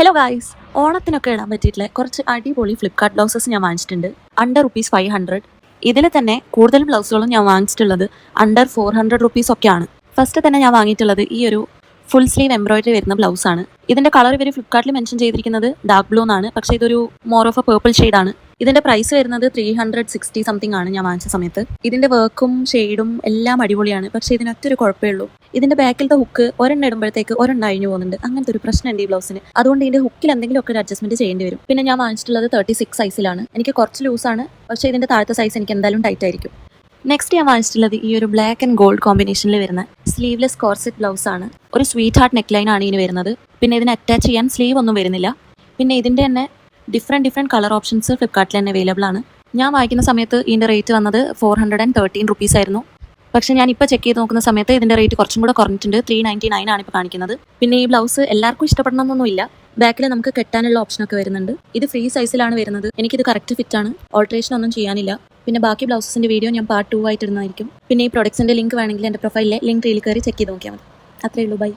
Hello guys, ഓണത്തിനൊക്കെ ഇടാൻ പറ്റിയിട്ടുള്ള കുറച്ച് അടിപൊളി ഫ്ലിപ്കാർട്ട് ബ്ലൗസസ് ഞാൻ വാങ്ങിച്ചിട്ടുണ്ട്. അണ്ടർ ₹500. ഇതിൽ തന്നെ കൂടുതൽ ബ്ലൗസുകളും ഞാൻ വാങ്ങിച്ചിട്ടുള്ളത് അണ്ടർ ₹400 ഒക്കെയാണ്. ഫസ്റ്റ് തന്നെ ഞാൻ വാങ്ങിയിട്ടുള്ളത് ഈ ഒരു ഫുൾ സ്ലീവ് എംബ്രോയിഡറി വരുന്ന ബ്ലൗസാണ്. ഇതിന്റെ കളർ ഇവർ ഫ്ലിപ്കാർട്ടിൽ മെൻഷൻ ചെയ്തിരിക്കുന്നത് ഡാർക്ക് ബ്ലൂ എന്നാണ്, പക്ഷേ ഇതൊരു മോർ ഓഫ് എ പേർപ്പിൾ ഷെയ്ഡാണ്. ഇതിന്റെ പ്രൈസ് വരുന്നത് 360 സംതിങ് ആണ് ഞാൻ വാങ്ങിച്ച സമയത്ത്. ഇതിന്റെ വർക്കും ഷെയ്ഡും എല്ലാം അടിപൊളിയാണ്, പക്ഷേ ഇതിനൊറ്റൊരു കുഴപ്പമേ ഉള്ളൂ. ഇതിന്റെ ബാക്കിലത്തെ ഹുക്ക് ഒരെണ്ണം ഇടുമ്പോഴത്തേക്ക് ഒരെണ്ണം അഴിഞ്ഞു പോകുന്നുണ്ട്. അങ്ങനത്തെ ഒരു പ്രശ്നമുണ്ട് ഈ ബ്ലൗസിന്. അതുകൊണ്ട് ഇതിന്റെ ഹുക്കിൽ എന്തെങ്കിലും ഒക്കെ ഒരു അഡ്ജസ്റ്റ്മെന്റ് ചെയ്യേണ്ടി വരും. പിന്നെ ഞാൻ വാങ്ങിച്ചിട്ടുള്ളത് 36 സൈസിലാണ്. എനിക്ക് കുറച്ച് ലൂസാണ്, പക്ഷേ ഇതിന്റെ താഴത്തെ സൈസ് എനിക്ക് എന്തായാലും ടൈറ്റ് ആയിരിക്കും. നെക്സ്റ്റ് ഞാൻ വാങ്ങിച്ചിട്ടുള്ളത് ഈ ഒരു ബ്ലാക്ക് ആൻഡ് ഗോൾഡ് കോമ്പിനേഷനിൽ വരുന്ന സ്ലീവ്ലെസ് കോർസെറ്റ് ബ്ലൗസ് ആണ്. ഒരു സ്വീറ്റ് ഹാർട്ട് നെക്ക് ലൈൻ ആണ് ഇതിന് വരുന്നത്. പിന്നെ ഇതിന് അറ്റാച്ച് ചെയ്യാൻ സ്ലീവ് ഒന്നും വരുന്നില്ല. പിന്നെ ഇതിന്റെ തന്നെ ഡിഫറെൻറ്റ് കളർ ഓപ്ഷൻസ് ഫ്ലിപ്കാർട്ടിൽ തന്നെ അവൈലബിൾ ആണ്. ഞാൻ വാങ്ങിക്കുന്ന സമയത്ത് ഇതിന്റെ റേറ്റ് വന്നത് ₹413 ആയിരുന്നു. പക്ഷേ ഞാൻ ഇപ്പോൾ ചെക്ക് ചെയ്ത് നോക്കുന്ന സമയത്ത് ഇതിന്റെ റേറ്റ് കുറച്ചും കൂടെ കുറഞ്ഞിട്ടുണ്ട്. 399 ആണ് ഇപ്പോൾ കാണിക്കുന്നത്. പിന്നെ ഈ ബ്ലൗസ് എല്ലാവർക്കും ഇഷ്ടപ്പെടണമെന്നൊന്നുമില്ല. ബാക്കിൽ നമുക്ക് കെട്ടാനുള്ള ഓപ്ഷനൊക്കെ വരുന്നുണ്ട്. ഇത് ഫ്രീ സൈസിലാണ് വരുന്നത്. എനിക്കിത് കറക്റ്റ് ഫിറ്റ് ആണ്, ഓൾട്രേഷൻ ഒന്നും ചെയ്യാനില്ല. പിന്നെ ബാക്കി ബ്ലൗസസിന്റെ വീഡിയോ ഞാൻ പാർട്ട് 2 ആയിട്ട് ഇടുന്നതായിരിക്കും. പിന്നെ ഈ പ്രൊഡക്ട്സിന്റെ ലിങ്ക് വേണമെങ്കിൽ എൻ്റെ പ്രൊഫൈലിലെ ലിങ്ക് റീൽ കയറി ചെക്ക് ചെയ്ത് നോക്കിയാൽ മതി. അത്രയേ ഉള്ളൂ. ബൈ.